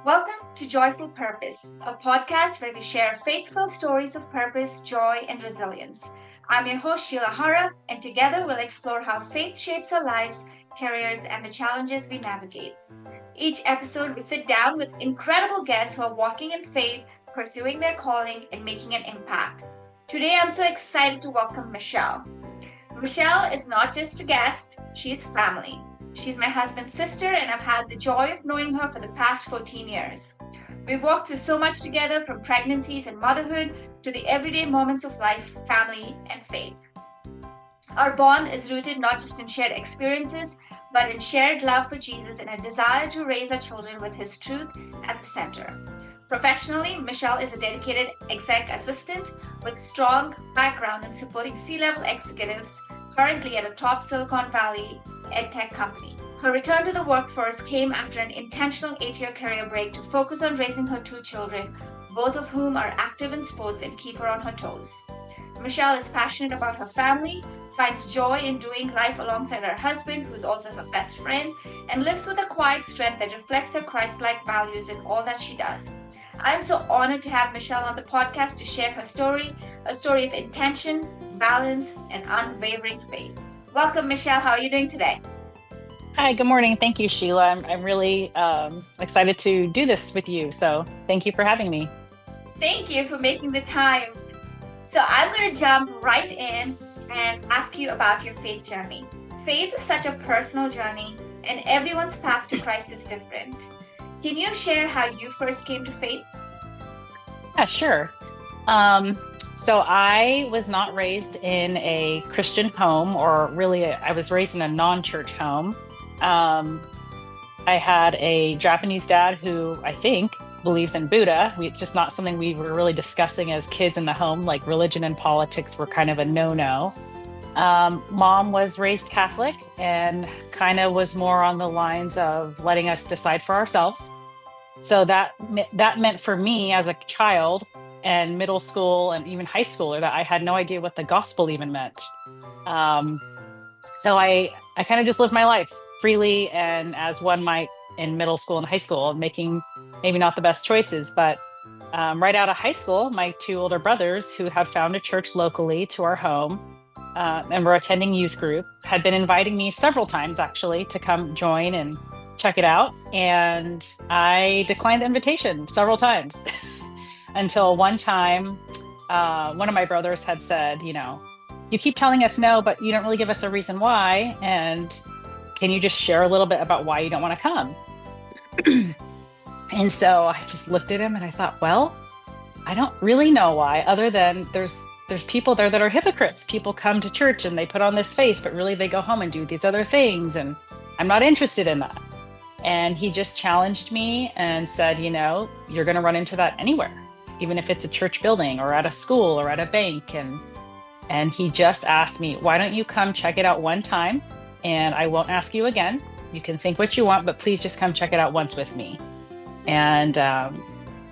Welcome to Joyful Purpose, a podcast where we share faithful stories of purpose, joy, and resilience. I'm your host, Sheila Hara, and together we'll explore how faith shapes our lives, careers, and the challenges we navigate. Each episode, we sit down with incredible guests who are walking in faith, pursuing their calling, and making an impact. Today, I'm so excited to welcome Michelle. Michelle is not just a guest, she's family. She's my husband's sister, and I've had the joy of knowing her for the past 14 years. We've walked through so much together, from pregnancies and motherhood to the everyday moments of life, family, and faith. Our bond is rooted not just in shared experiences, but in shared love for Jesus and a desire to raise our children with His truth at the center. Professionally, Michelle is a dedicated exec assistant with a strong background in supporting C-level executives, currently at a top Silicon Valley edtech company. Her return to the workforce came after an intentional 8-year career break to focus on raising her 2 children, both of whom are active in sports and keep her on her toes. Michelle is passionate about her family, finds joy in doing life alongside her husband, who's also her best friend, and lives with a quiet strength that reflects her Christ-like values in all that she does. I'm so honored to have Michelle on the podcast to share her story, a story of intention, balance, and unwavering faith. Welcome, Michelle. How are you doing today? Hi, good morning. Thank you, Sheila. I'm really excited to do this with you. So thank you for having me. Thank you for making the time. So I'm going to jump right in and ask you about your faith journey. Faith is such a personal journey, and everyone's path to Christ is different. Can you share how you first came to faith? Yeah, sure. So I was not raised in a Christian home, or really, I was raised in a non-church home. I had a Japanese dad who I think believes in Buddha. It's just not something we were really discussing as kids in the home. Like religion and politics were kind of a no-no. Mom was raised Catholic and kind of was more on the lines of letting us decide for ourselves. So that meant for me as a child and middle school and even high schooler that I had no idea what the gospel even meant. So I kind of just lived my life freely and as one might in middle school and high school, making maybe not the best choices. But right out of high school, my 2 older brothers who had found a church locally to our home and were attending youth group had been inviting me several times actually to come join and check it out. And I declined the invitation several times until one time, one of my brothers had said, you keep telling us no, but you don't really give us a reason why. And can you just share a little bit about why you don't want to come? And so I just looked at him and I thought, well, I don't really know why, other than there's people there that are hypocrites. People come to church and they put on this face, but really they go home and do these other things. And I'm not interested in that. And he just challenged me and said, you're going to run into that anywhere, even if it's a church building or at a school or at a bank. And he just asked me, why don't you come check it out one time? And I won't ask you again. You can think what you want, but please just come check it out once with me. And I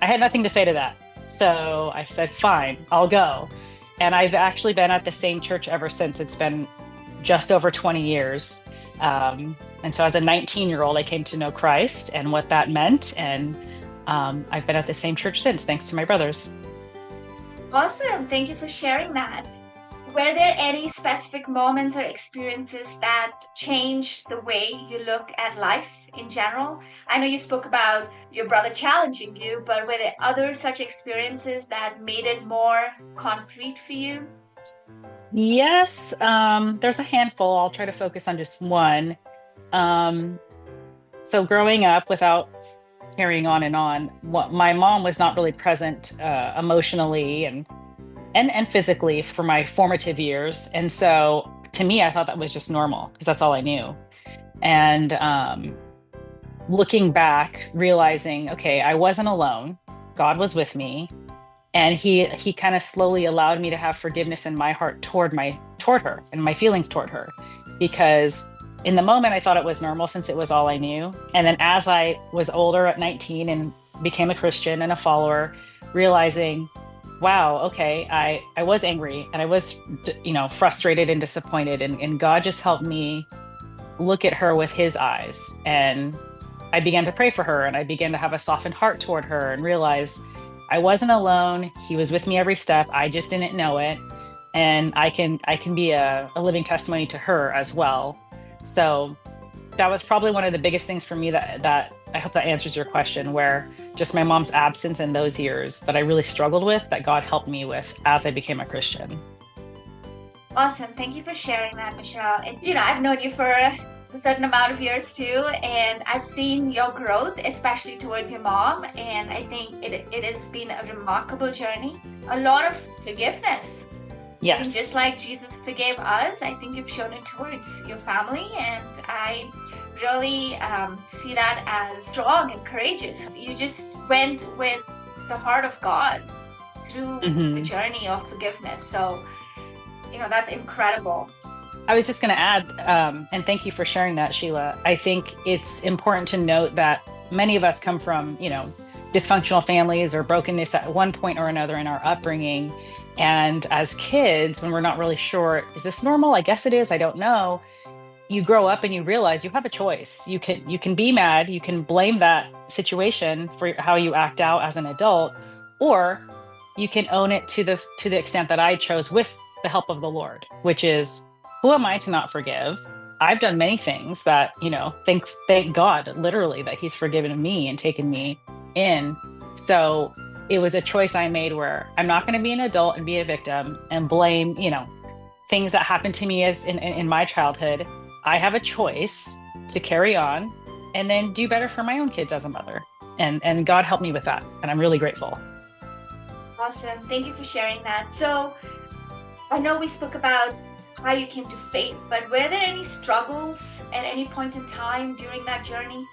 had nothing to say to that. So I said, fine, I'll go. And I've actually been at the same church ever since. It's been just over 20 years. And so as a 19-year-old, I came to know Christ and what that meant. And I've been at the same church since, thanks to my brothers. Awesome. Thank you for sharing that. Were there any specific moments or experiences that changed the way you look at life in general? I know you spoke about your brother challenging you, but were there other such experiences that made it more concrete for you? Yes, there's a handful. I'll try to focus on just one. So growing up, without carrying on and on, my mom was not really present emotionally and physically for my formative years. And so to me, I thought that was just normal because that's all I knew. And looking back, realizing, okay, I wasn't alone. God was with me. And he kind of slowly allowed me to have forgiveness in my heart toward her and my feelings toward her. Because in the moment, I thought it was normal since it was all I knew. And then as I was older at 19 and became a Christian and a follower, realizing, wow, okay, I was angry and I was, frustrated and disappointed. And God just helped me look at her with His eyes. And I began to pray for her, and I began to have a softened heart toward her and realize I wasn't alone. He was with me every step. I just didn't know it. And I can be a living testimony to her as well. So that was probably one of the biggest things for me that I hope that answers your question, where just my mom's absence in those years that I really struggled with, that God helped me with as I became a Christian. Awesome. Thank you for sharing that, Michelle. And I've known you for a certain amount of years too, and I've seen your growth, especially towards your mom. And I think it has been a remarkable journey. A lot of forgiveness. Yes. And just like Jesus forgave us, I think you've shown it towards your family, and I really see that as strong and courageous. You just went with the heart of God through the journey of forgiveness. So, that's incredible. I was just going to add, and thank you for sharing that, Sheila. I think it's important to note that many of us come from, dysfunctional families or brokenness at one point or another in our upbringing. And as kids, when we're not really sure, is this normal? I guess it is. I don't know. You grow up and you realize you have a choice. You can be mad. You can blame that situation for how you act out as an adult, or you can own it to the extent that I chose with the help of the Lord, which is, who am I to not forgive? I've done many things that, thank God, literally, that he's forgiven me and taken me in. So it was a choice I made where I'm not going to be an adult and be a victim and blame, things that happened to me as in my childhood. I have a choice to carry on and then do better for my own kids as a mother. And God helped me with that. And I'm really grateful. Awesome. Thank you for sharing that. So I know we spoke about how you came to faith, but were there any struggles at any point in time during that journey?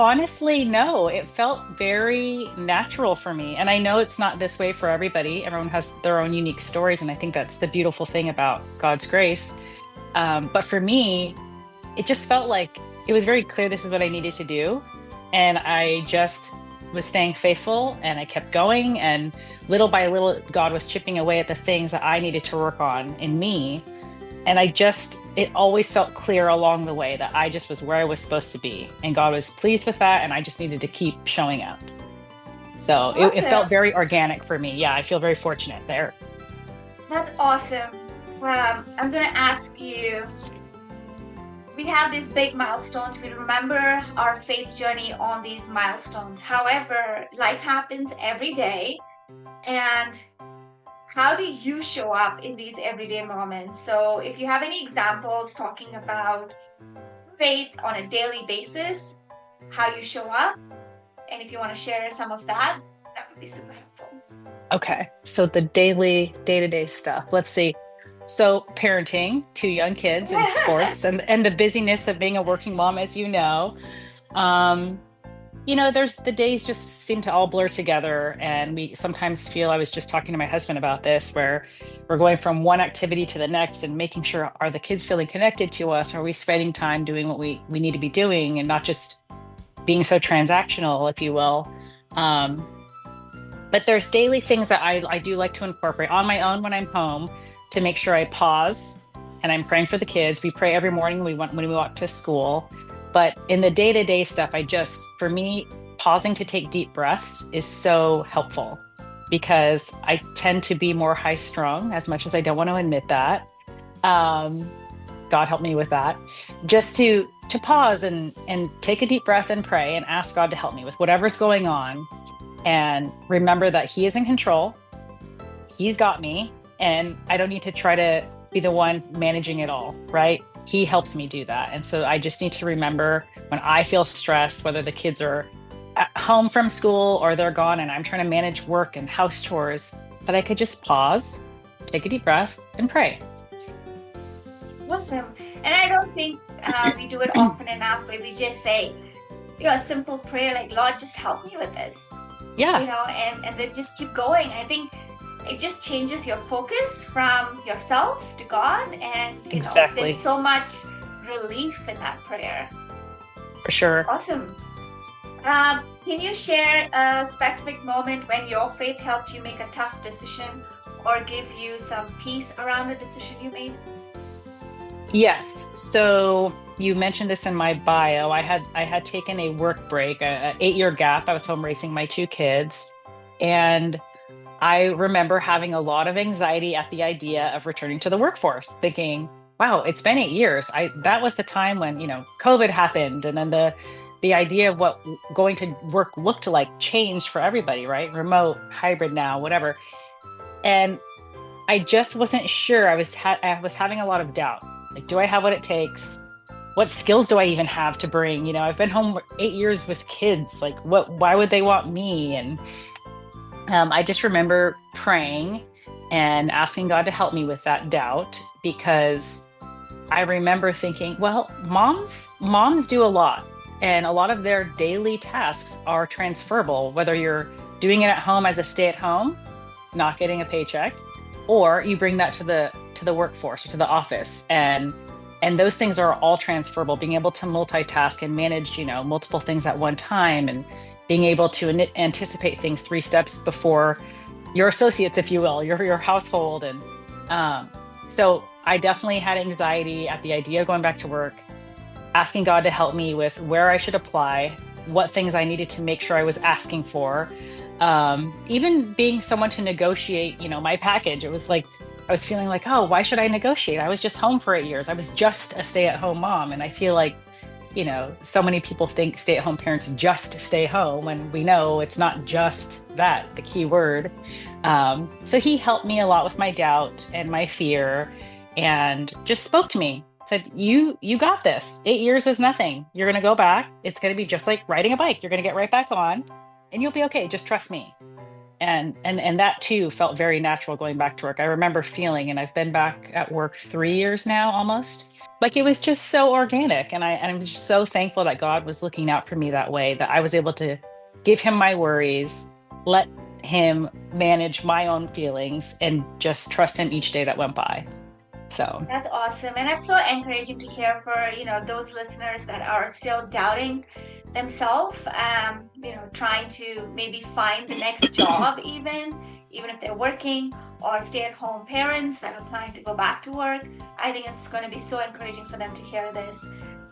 Honestly, no. It felt very natural for me. And I know it's not this way for everybody. Everyone has their own unique stories. And I think that's the beautiful thing about God's grace. But for me, it just felt like it was very clear this is what I needed to do. And I just was staying faithful, and I kept going. And little by little, God was chipping away at the things that I needed to work on in me. And it always felt clear along the way that I just was where I was supposed to be. And God was pleased with that. And I just needed to keep showing up. So Awesome. it felt very organic for me. Yeah, I feel very fortunate there. That's awesome. I'm going to ask you, we have these big milestones. We remember our faith journey on these milestones. However, life happens every day. And how do you show up in these everyday moments? So if you have any examples talking about faith on a daily basis, how you show up, and if you want to share some of that, that would be super helpful. Okay. So the daily, day-to-day stuff. Let's see. So parenting 2 young kids and sports and the busyness of being a working mom, as you know, there's the days just seem to all blur together. And we sometimes feel, I was just talking to my husband about this, where we're going from one activity to the next and making sure, are the kids feeling connected to us? Are we spending time doing what we need to be doing and not just being so transactional, if you will? But there's daily things that I do like to incorporate on my own when I'm home to make sure I pause and I'm praying for the kids. We pray every morning when we walk to school. But in the day-to-day stuff, for me, pausing to take deep breaths is so helpful, because I tend to be more high strung, as much as I don't want to admit that. God help me with that. Just to pause and take a deep breath and pray and ask God to help me with whatever's going on, and remember that he is in control. He's got me, and I don't need to try to be the one managing it all, right? He helps me do that. And so I just need to remember, when I feel stressed, whether the kids are at home from school or they're gone and I'm trying to manage work and house chores, that I could just pause, take a deep breath, and pray. Awesome. And I don't think we do it often enough, where we just say, a simple prayer like, Lord, just help me with this. Yeah. And then just keep going. I think it just changes your focus from yourself to God. And, Exactly. There's so much relief in that prayer. For sure. Awesome. Can you share a specific moment when your faith helped you make a tough decision or give you some peace around a decision you made? Yes. So, you mentioned this in my bio. I had taken a work break, a 8-year gap. I was home raising my two kids, and I remember having a lot of anxiety at the idea of returning to the workforce, thinking, wow, it's been 8 years. That was the time when, COVID happened, and then the idea of what going to work looked like changed for everybody, right? Remote, hybrid now, whatever. And I just wasn't sure. I was having a lot of doubt. Like, do I have what it takes? What skills do I even have to bring? I've been home 8 years with kids. Like, why would they want me? And I just remember praying and asking God to help me with that doubt, because I remember thinking, well, moms do a lot, and a lot of their daily tasks are transferable, whether you're doing it at home as a stay-at-home, not getting a paycheck, or you bring that to the workforce or to the office, and those things are all transferable. Being able to multitask and manage, multiple things at one time, and being able to anticipate things 3 steps before your associates, if you will, your household. And so I definitely had anxiety at the idea of going back to work, asking God to help me with where I should apply, what things I needed to make sure I was asking for, even being someone to negotiate, my package. It was like, I was feeling like, oh, why should I negotiate? I was just home for 8 years. I was just a stay-at-home mom. And I feel like, so many people think stay-at-home parents just stay home, and we know it's not just that, the key word. So he helped me a lot with my doubt and my fear, and just spoke to me, said, you got this. 8 years is nothing. You're going to go back. It's going to be just like riding a bike. You're going to get right back on, and you'll be okay. Just trust me. And that too felt very natural going back to work. I remember feeling, and I've been back at work 3 years now, almost. Like, it was just so organic. And I'm just so thankful that God was looking out for me that way, that I was able to give him my worries, let him manage my own feelings, and just trust him each day that went by. So That's awesome. And that's so encouraging to hear for, those listeners that are still doubting themselves, trying to maybe find the next job, even if they're working, or stay-at-home parents that are planning to go back to work. I think it's going to be so encouraging for them to hear this.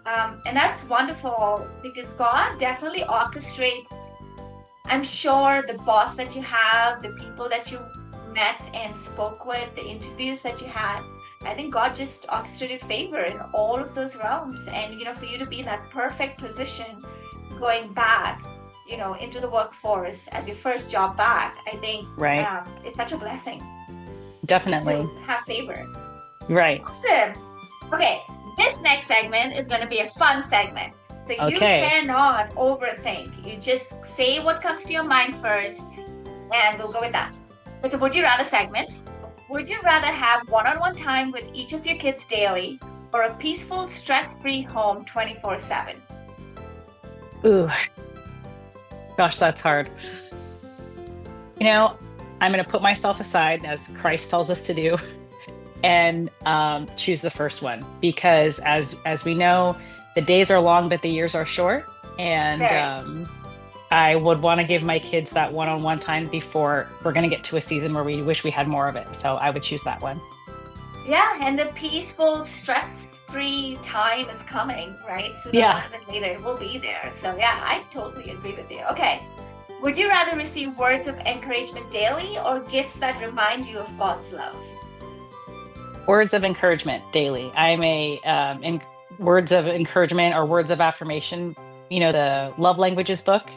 And that's wonderful, because God definitely orchestrates, I'm sure, the boss that you have, the people that you met and spoke with, the interviews that you had. I think God just orchestrated favor in all of those realms. And, for you to be in that perfect position going back, into the workforce as your first job back, I think right. It's such a blessing. Definitely. Just to have favor. Right. Awesome. Okay, this next segment is going to be a fun segment. So you Okay. cannot overthink. You just say what comes to your mind first, and we'll go with that. It's a Would You Rather segment. Would you rather have one-on-one time with each of your kids daily, or a peaceful, stress-free home 24/7? Ooh, gosh, that's hard. I'm going to put myself aside, as Christ tells us to do, and choose the first one, because as we know, the days are long, but the years are short. And I would want to give my kids that one-on-one time before we're going to get to a season where we wish we had more of it. So I would choose that one. Yeah, and the peaceful, stress-free time is coming, right? Sooner rather than later, it will be there. So yeah, I totally agree with you. Okay. Would you rather receive words of encouragement daily, or gifts that remind you of God's love? Words of encouragement daily. I'm in words of encouragement or words of affirmation, the love languages book.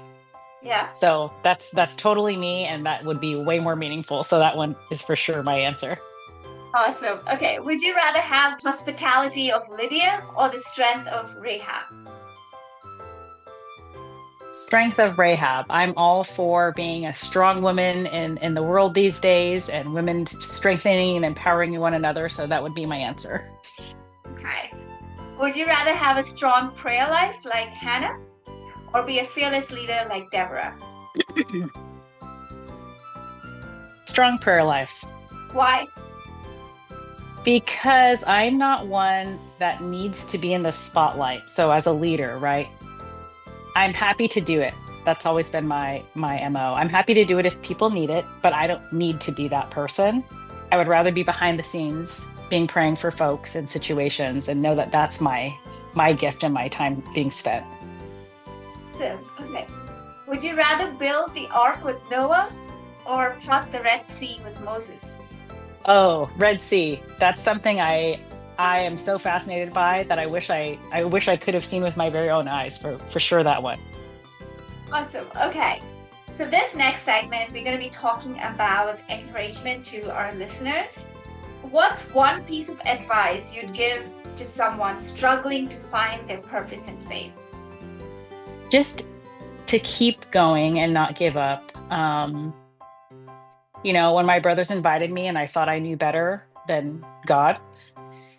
Yeah. So that's totally me, and that would be way more meaningful. So that one is for sure my answer. Awesome. Okay. Would you rather have hospitality of Lydia or the strength of Rahab? Strength of Rahab. I'm all for being a strong woman in the world these days, and women strengthening and empowering one another. So that would be my answer. Okay. Would you rather have a strong prayer life like Hannah, or be a fearless leader like Deborah? Strong prayer life. Why? Because I'm not one that needs to be in the spotlight. So as a leader, right? I'm happy to do it. That's always been my MO. I'm happy to do it if people need it, but I don't need to be that person. I would rather be behind the scenes being praying for folks in situations, and know that that's my gift and my time being spent. So, okay. Would you rather build the ark with Noah or part the Red Sea with Moses? Oh, Red Sea. That's something I am so fascinated by that I wish I could have seen with my very own eyes, for sure that one. Awesome. Okay. So, this next segment, we're going to be talking about encouragement to our listeners. What's one piece of advice you'd give to someone struggling to find their purpose in faith? Just to keep going and not give up. When my brothers invited me and I thought I knew better than God,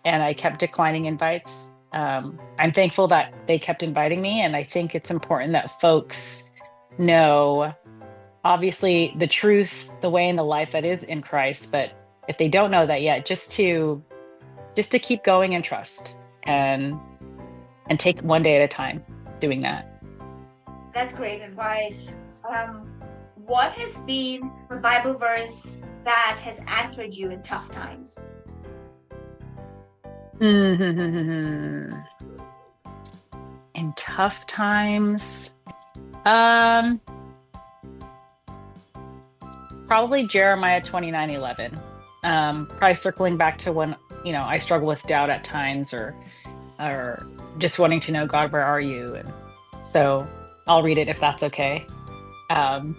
and I kept declining invites, I'm thankful that they kept inviting me. And I think it's important that folks know, obviously, the truth, the way, and the life that is in Christ. But if they don't know that yet, just to keep going and trust, and take one day at a time doing that. That's great advice. Um, what has been a Bible verse that has anchored you in tough times? In tough times, um, probably Jeremiah 29:11. Probably circling back to when, I struggle with doubt at times, or just wanting to know, God, where are you? And so I'll read it if that's okay. Um, Yes.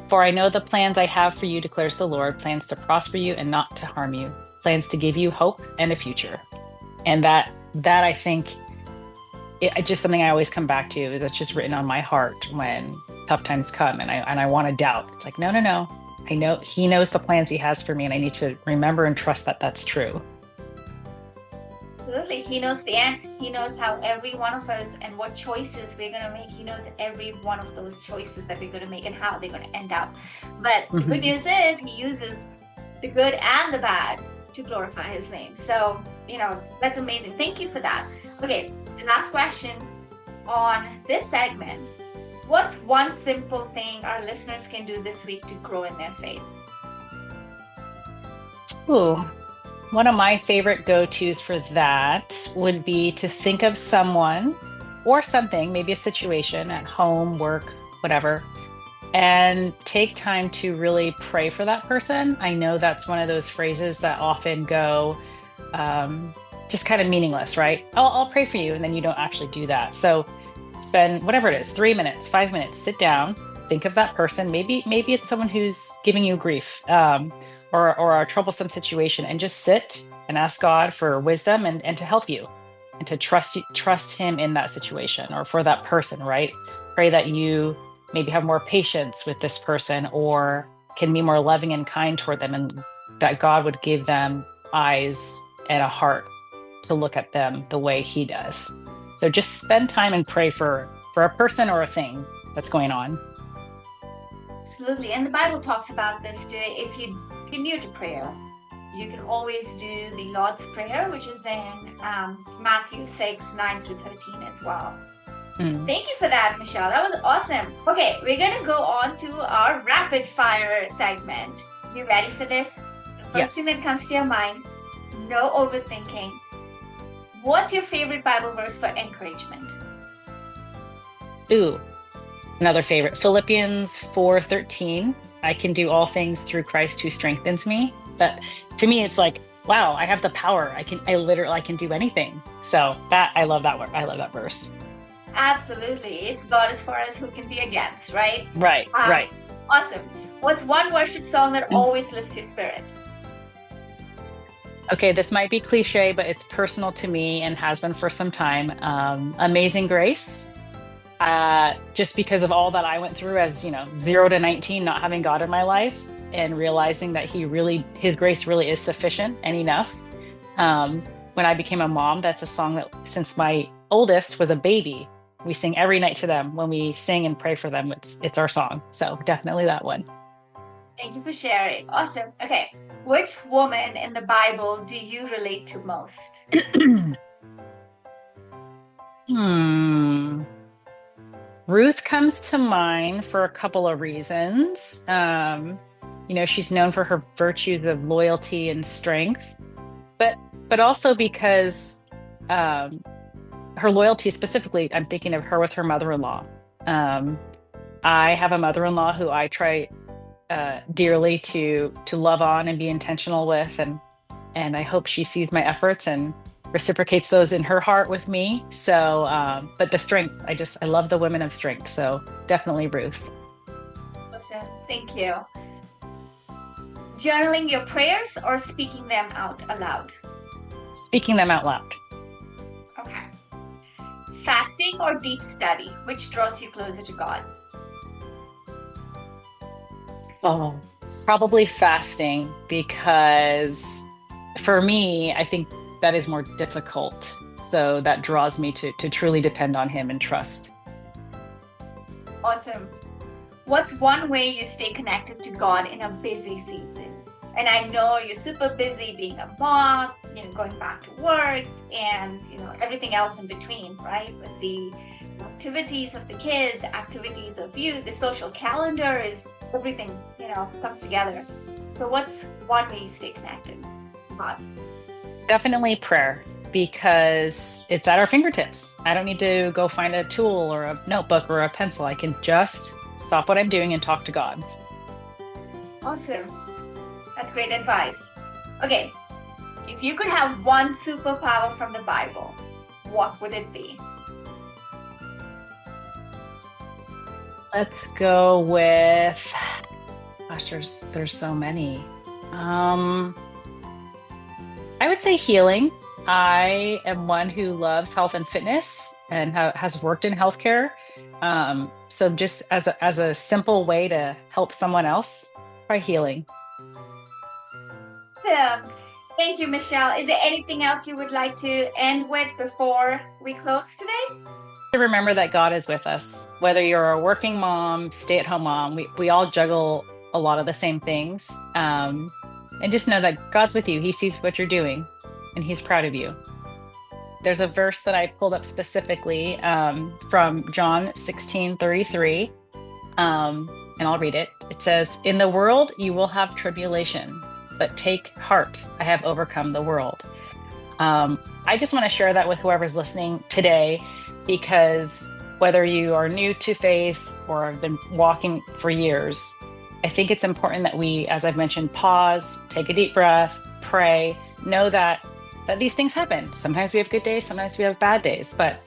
For I know the plans I have for you, declares the Lord, plans to prosper you and not to harm you, plans to give you hope and a future. And that I think it's just something I always come back to. That's just written on my heart when tough times come, and I want to doubt. It's like, no, no, no. I know He knows the plans He has for me, and I need to remember and trust that that's true. Absolutely. He knows the end. He knows how every one of us and what choices we're going to make. He knows every one of those choices that we're going to make and how they're going to end up. But the good Mhm. news is He uses the good and the bad to glorify His name. So, that's amazing. Thank you for that. Okay, the last question on this segment. What's one simple thing our listeners can do this week to grow in their faith? Ooh, one of my favorite go-tos for that would be to think of someone or something, maybe a situation at home, work, whatever, and take time to really pray for that person. I know that's one of those phrases that often go, um, just kind of meaningless, right? I'll pray for you, and then you don't actually do that. So spend whatever it is, 3 minutes, 5 minutes, sit down, think of that person. Maybe it's someone who's giving you grief, or a troublesome situation, and just sit and ask God for wisdom, and to help you, and to trust Him in that situation or for that person, right? Pray that you maybe have more patience with this person, or can be more loving and kind toward them, and that God would give them eyes and a heart to look at them the way He does. So just spend time and pray for a person or a thing that's going on. Absolutely. And the Bible talks about this too. If you're new to prayer, you can always do the Lord's Prayer, which is in Matthew 6, 9 through 13 as well. Mm. Thank you for that, Michelle. That was awesome. Okay, we're going to go on to our rapid fire segment. You ready for this? The first thing Yes. that comes to your mind, no overthinking. What's your favorite Bible verse for encouragement? Ooh, another favorite. Philippians 4:13. I can do all things through Christ who strengthens me. That, to me, it's like, wow, I have the power. I can do anything. So that, I love that word. I love that verse. Absolutely. If God is for us, who can be against, right? Right, Um, right. awesome. What's one worship song that Mm. always lifts your spirit? Okay, this might be cliche, but it's personal to me and has been for some time. Amazing Grace. Just because of all that I went through as, 0 to 19, not having God in my life, and realizing that His grace really is sufficient and enough. When I became a mom, that's a song that, since my oldest was a baby, we sing every night to them. When we sing and pray for them, it's our song. So definitely that one. Thank you for sharing. Awesome. Okay. Which woman in the Bible do you relate to most? Hmm. Ruth comes to mind for a couple of reasons. She's known for her virtues of loyalty and strength, but also because um, her loyalty specifically, I'm thinking of her with her mother-in-law. Um, I have a mother-in-law who I try dearly to love on and be intentional with, and I hope she sees my efforts and reciprocates those in her heart with me. So, but the strength, I love the women of strength. So definitely Ruth. Awesome. Thank you. Journaling your prayers or speaking them out aloud? Speaking them out loud. Okay. Fasting or deep study? Which draws you closer to God? Oh, probably fasting because for me, I think that is more difficult. So that draws me to truly depend on him and trust. Awesome. What's one way you stay connected to God in a busy season? And I know you're super busy being a mom, going back to work and, everything else in between, right? With the activities of the kids, activities of you, the social calendar is everything, comes together. So what's one way you stay connected to God? Definitely prayer because it's at our fingertips. I don't need to go find a tool or a notebook or a pencil. I can just stop what I'm doing and talk to God. Awesome. That's great advice. Okay, if you could have one superpower from the Bible, what would it be? Let's go with, gosh, there's so many. Um, I would say healing. I am one who loves health and fitness and has worked in healthcare. So just as a simple way to help someone else, try healing. So, thank you, Michelle. Is there anything else you would like to end with before we close today? To remember that God is with us, whether you're a working mom, stay-at-home mom, we all juggle a lot of the same things. And just know that God's with you. He sees what you're doing and he's proud of you. There's a verse that I pulled up specifically from John 16:33, and I'll read it. It says, "In the world you will have tribulation, but take heart, I have overcome the world." I just want to share that with whoever's listening today, because whether you are new to faith or have been walking for years, I think it's important that we, as I've mentioned, pause, take a deep breath, pray, know that these things happen. Sometimes we have good days, sometimes we have bad days, but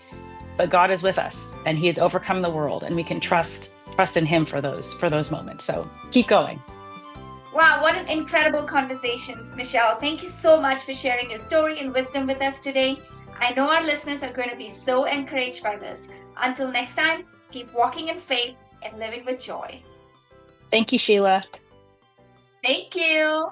God is with us and he has overcome the world, and we can trust in him for those moments. So keep going. Wow, what an incredible conversation, Michelle. Thank you so much for sharing your story and wisdom with us today. I know our listeners are going to be so encouraged by this. Until next time, keep walking in faith and living with joy. Thank you, Sheila. Thank you.